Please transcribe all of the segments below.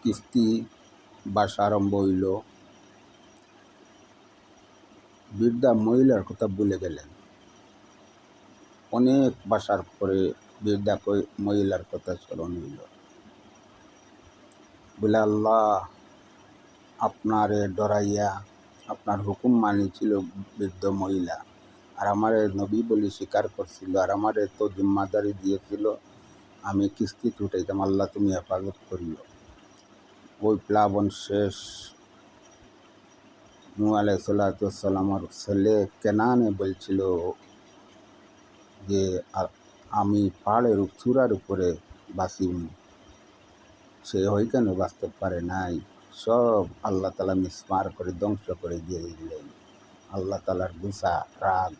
কিস্তি বাসা আরম্ভ হইল। বৃদ্ধা মহিলার কথা ভুলে গেলেন। অনেক বাসার পরে বৃদ্ধা মহিলার কথা স্মরণ হইল। বলে, আল্লাহ আপনারে ডরাইয়া আপনার হুকুম মানিছিল বৃদ্ধ মহিলা, আর আমারে নবী বলে স্বীকার করছিল, আর আমারে তো জিম্মাদারি দিয়েছিল আমি কিস্তি উঠাইতাম। আল্লাহ তুমি হেফাজত করিও। ওই প্লাবন শেষ। নূহ আলাইহিসসালামের ছেলে কেনানে বলছিল যে আমি পাহাড়ের চূড়ার উপরে বাঁচিব। সে ওইখানে বাঁচতে পারে নাই। সব আল্লাহ তাআলা মিসমার করে ধ্বংস করে দিয়ে দিলেন। আল্লাহ তাআলার গুসা রাগ।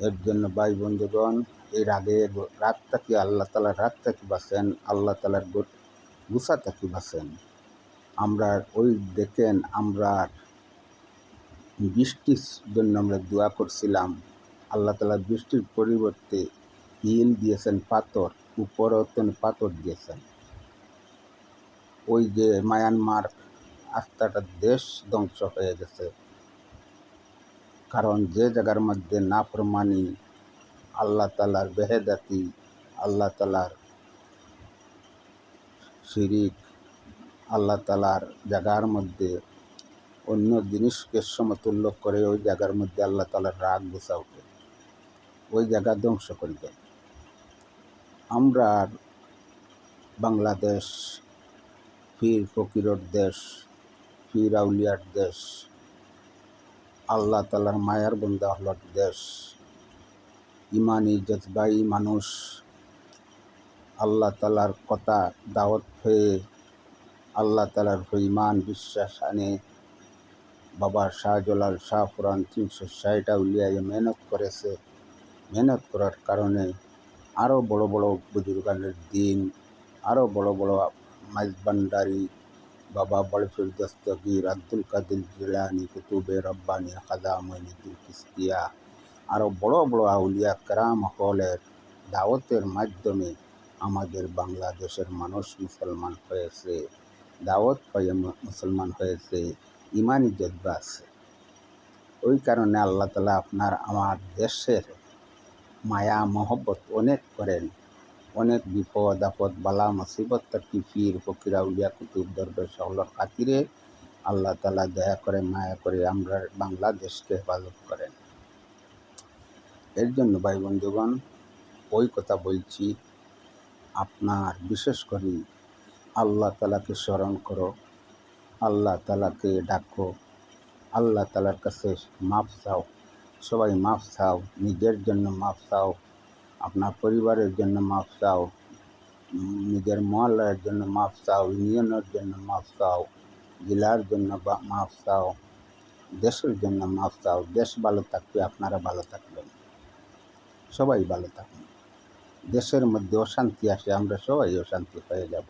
এর জন্য ভাই বন্ধুগণ, এই রাগ থেকে আল্লাহ তাআলার রাগ থেকে বাঁচেন, আল্লাহ তাআলার গুসা থেকে বাঁচেন। আমরা ওই দেখেন, আমরা বৃষ্টির জন্য আমরা দোয়া করছিলাম, আল্লাহ তাআলা বৃষ্টির পরিবর্তে হিল দিয়েছেন পাথর, উপরে পাথর দিয়েছেন। ওই যে মায়ানমার আস্তাটা দেশ ধ্বংস হয়ে গেছে, কারণ যে জায়গার মধ্যে নাফরমানি, আল্লাহ তাআলার বেহেদাতি, আল্লাহ তাআলার শিরিক, আল্লাহ তাআলার জায়গার মধ্যে অন্য জিনিসকে সমতুল্য করে, ওই জায়গার মধ্যে আল্লাহ তাআলার রাগ গুসা ওঠে, ওই জায়গা ধ্বংস করে দেয়। আমরা বাংলাদেশ পীর ফকিরের দেশ, পীর আউলিয়ার দেশ, আল্লাহ তাআলার মায়ার বন্দা হলার দেশ, ইমানি জজবাই মানুষ আল্লাহ তাআলার কথা দাওয়াত হয়ে আল্লাহ তাআলার ইমান বিশ্বাস আনে। বাবা শাহজালাল শাহ পুরান 360 আউলিয়ায় মেহনত করেছে। মেহনত করার কারণে আরও বড় বড় বুজুর্গানের দিন, আরও বড় বড় মাইজবান্ডারি, বাবা বড়ফির দস্তগীর, আব্দুল কাদের জিলানী, কুতুবে রব্বানি, খাজা মঈনুদ্দিন চিশতিয়া, আরও বড় বড় আউলিয়া কেরাম হলের দাওয়াতের মাধ্যমে আমাদের বাংলাদেশের মানুষ মুসলমান হয়েছে, দাওয়াত পেয়ে মুসলমান হয়েছে, ইমানি জজ্বা আছে। ওই কারণে আল্লাহ তাআলা আপনার আমার দেশের মায়া মহব্বত অনেক করেন। অনেক বিপদ আপদ বালা মুসিবত থেকে পীর ফকির আউলিয়া কুতুব দরবেশ সকলের খাতিরে আল্লাহ তাআলা দয়া করে মায়া করে আমরা বাংলাদেশকে হেফাজত করেন। এর জন্য ভাই বন্ধুগণ, ওই কথা বলছি, আপনার বিশেষ করে আল্লাহ তাআলাকে স্মরণ করো, আল্লাহ তাআলাকে ডাকো, আল্লাহ তাআলার কাছে মাফ চাও। সবাই মাফ চাও, নিজের জন্য মাফ চাও, আপনার পরিবারের জন্য মাফ চাও, নিজের মহল্লার জন্য মাফ চাও, ইউনিয়নের জন্য মাফ চাও, জেলার জন্য মাফ চাও, দেশের জন্য মাফ চাও। দেশ ভালো থাকবে, আপনারা ভালো থাকবেন, সবাই ভালো থাকবেন। দেশের মধ্যে অশান্তি আসে, আমরা সবাই অশান্তি হয়ে যাব।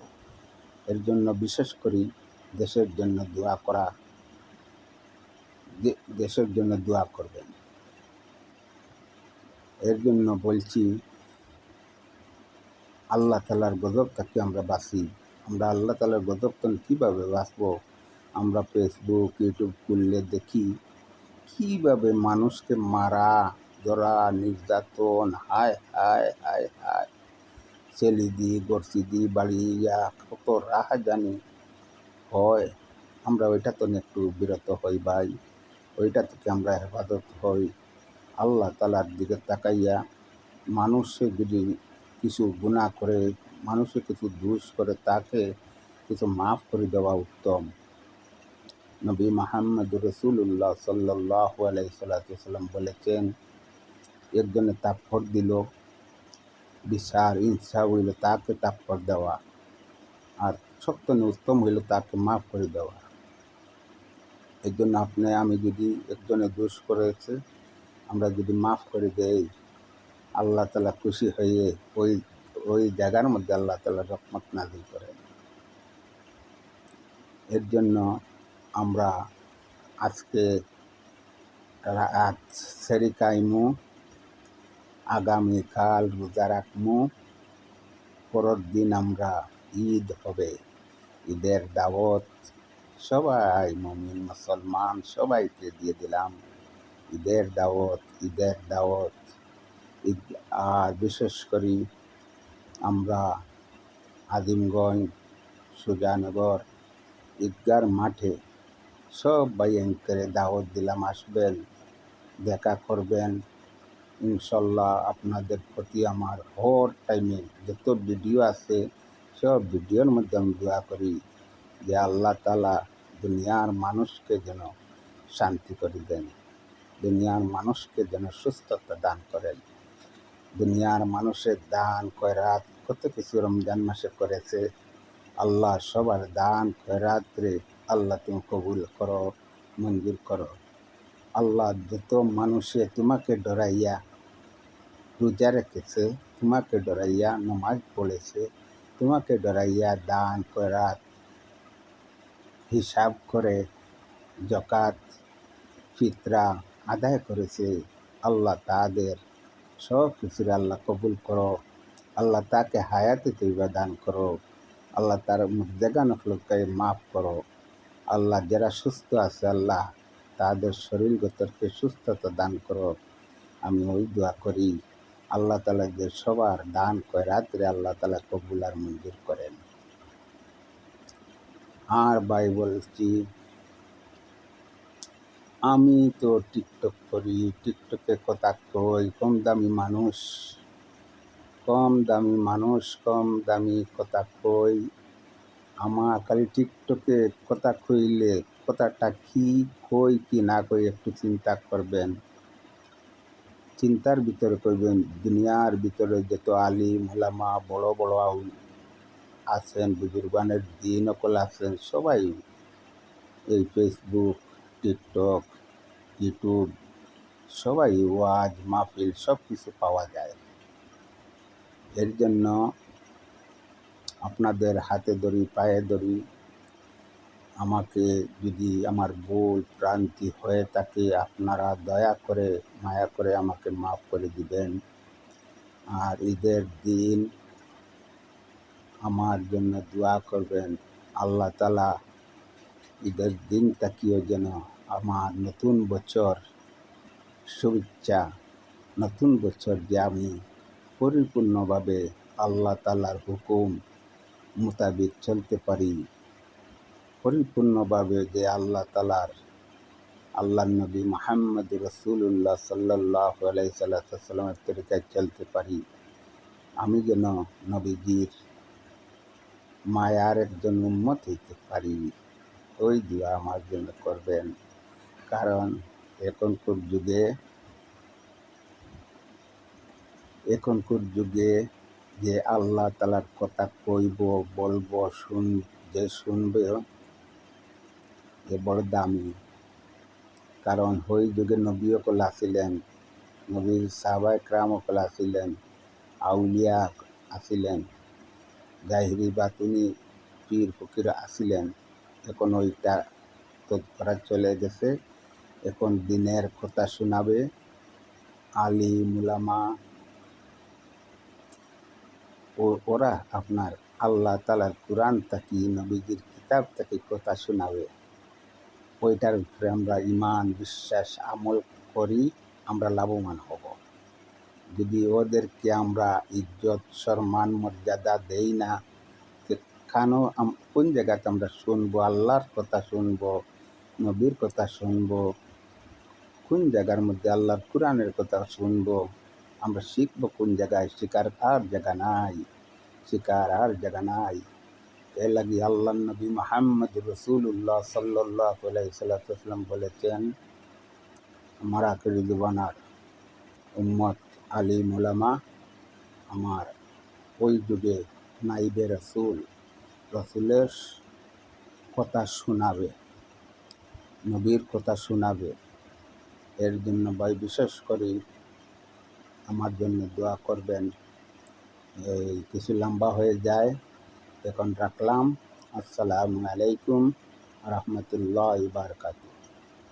এর জন্য বিশেষ করে দেশের জন্য দোয়া করা, দেশের জন্য দোয়া করবেন। এর জন্য বলছি, আল্লাহ তাআলার গজব থেকে আমরা বাঁচি। আমরা আল্লাহ তাআলার গজব থেকে কীভাবে বাঁচবো? আমরা ফেসবুক ইউটিউব খুললে দেখি কীভাবে মানুষকে মারা ধরা নির্যাতন, হায় হায় হায় হায়, ছেলে দি গড়ছি দি বাড়িয়া কত রাহাজানি হয়। আমরা ওইটা তো একটু বিরত হই ভাই, ওইটা থেকে আমরা হেফাজত হই। আল্লাহ তাআলার দিকে তাকাইয়া মানুষে যদি কিছু গুনাহ করে, মানুষে কিছু দোষ করে, তাকে কিছু মাফ করে দেওয়া উত্তম। নবী মুহাম্মদ রাসূলুল্লাহ সাল্লাল্লাহু আলাইহি ওয়াসাল্লাম বলেছেন, একজনে থাপ্পড় দিল, বিচার ইনসাফ হইল তাকে থাপ্পড় দেওয়া, আর সবচেয়ে উত্তম হইল তাকে মাফ করে দেওয়া। এই জন্য আপনি আমি যদি একজনে দোষ করেছে, আমরা যদি মাফ করে দেই, আল্লাহ তাআলা খুশি হয়ে ওই জায়গার মধ্যে আল্লাহ তাআলা রহমত নাযিল করেন। এর জন্য আমরা আজকে রাত সেরি খাইমু, আগামীকাল রোজা রাখমু, পরের দিন আমরা ঈদ হবে। ঈদের দাওয়াত সবাই মুমিন মুসলমান সবাইকে দিয়ে দিলাম। ঈদের দাওয়াত, ঈদের দাওয়াত। ঈদ আর বিশেষ করে আমরা আজিমগঞ্জ, সুজানগর ঈদগার মাঠে সব ভাইয়াকে দাওয়াত দিলাম, আসবেন, দেখা করবেন। ইনশাল্লাহ আপনাদের প্রতি আমার হর টাইমে যত ভিডিও আছে সব ভিডিওর মধ্যে আমি দোয়া করি যে আল্লাহ তাআলা দুনিয়ার মানুষকে যেন শান্তি করে দেন, দুনিয়ার মানুষকে যেন সুস্থতা দান করেন। দুনিয়ার মানুষের দান খয়রাত কত কিছু রমজান মাসে করেছে। আল্লাহ সবার দান খয়রাতরে আল্লাহ তুমি কবুল করো, মঞ্জুর করো। আল্লাহ যত মানুষে তোমাকে ডরাইয়া রোজা রেখেছে, তোমাকে ডরাইয়া নামাজ পড়েছে, তোমাকে ডরাইয়া দান খয়রাত হিসাব করে যাকাত ফিতরা আদায় করেছে, আল্লাহ তাদের সব কিছুর আল্লাহ কবুল করো। আল্লাহ তাকে হায়াতে তৈবা দান করো। আল্লাহ তার মুর্দেগা নকলকে মাফ করো। আল্লাহ যারা সুস্থ আছে আল্লাহ তাদের শরীরগতকে সুস্থতা দান করো। আমি ওই দোয়া করি আল্লাহ তাআলা যে সবার দান খয়রাতরে আল্লাহ তাআলা কবুল আর মঞ্জুর করেন। আর ভাই বলছি, আমি তো টিকটক করি, টিকটকে কথা কই, কম দামি মানুষ, কম দামি কথা কই। আমার খালি টিকটকে কথা কইলে কথাটা কি কই কি না কই একটু চিন্তা করবেন, চিন্তার ভিতরে কইবেন। দুনিয়ার ভিতরে যত আলিম ওলামা বড় বড় আউল আছেন, বুজুর্গানের দিন অকল আছেন, সবাই এই ফেসবুক, টিকটক, ইউটিউব সবাই ওয়াজ মাহফিল সব কিছু পাওয়া যায়। এর জন্য আপনাদের হাতে ধরি, পায়ে ধরি, আমাকে যদি আমার ভুল ভ্রান্তি হয়ে থাকে আপনারা দয়া করে মায়া করে আমাকে মাফ করে দিবেন। আর ঈদের দিন আমার জন্য দোয়া করবেন। আল্লাহ তাআলা ঈদের দিনটাকেও যেন আমার নতুন বছর শুভেচ্ছা, নতুন বছর যে আমি পরিপূর্ণভাবে আল্লাহ তাআলার হুকুম মোতাবেক চলতে পারি, পরিপূর্ণভাবে যে আল্লাহ তাআলার আল্লাহর নবী মুহাম্মদ রাসূলুল্লাহ সাল্লাল্লাহু আলাইহি সাল্লামের তরিকায় চলতে পারি। আমি যেন নবীজির মায়ার একজন উম্মত হইতে পারি, ওই দোয়া আমার জন্য করবেন। কারণ এখনকার যুগে যে আল্লাহ তাআলার কথা কইব বলবো যে শুনবে এ বড় দামি। কারণ ওই যুগে নবী সকল আসিলেন, নবীর সাহাবায়ে কেরাম সকল আসিলেন, আউলিয়া আসিলেন, জাহিরি বাতিনি পীর ফকির আসিলেন। এখন ওইটা তৎপরা চলে গেছে। এখন দিনের কথা শোনাবে আলিম উলামা, ওরা আপনার আল্লাহ তাআলার কুরআন থাকি নবীজির কিতাব থাকি কথা শোনাবে। ওইটার উপরে আমরা ঈমান বিশ্বাস আমল করি, আমরা লাভবান হব। যদি ওদেরকে আমরা ইজ্জত সম্মান মর্যাদা দেই না, কোন জায়গাতে আমরা শুনবো আল্লাহর কথা, শুনবো নবীর কথা, শুনবো কোন জায়গার মধ্যে আল্লাহর কুরআনের কথা শুনবো, আমরা শিখবো কোন জায়গায়? শিখার আর জায়গা নাই। এর লাগি আল্লাহর নবী মুহাম্মদ রাসূলুল্লাহ সাল্লাল্লাহু আলাইহি সাল্লাম বলেছেন, আমার আখিরি জীবনের উম্মত আলিম উলামা আমার ওই যুগে নাইবে রসুলের কথা শোনাবে, নবীর কথা শোনাবে। এর জন্য ভাই বিশেষ করে আমার জন্য দোয়া করবেন। এই কিছু লম্বা হয়ে যায়, এখন রাখলাম। আসসালামু আলাইকুম রাহমাতুল্লাহি ওয়া বারাকাতুহু।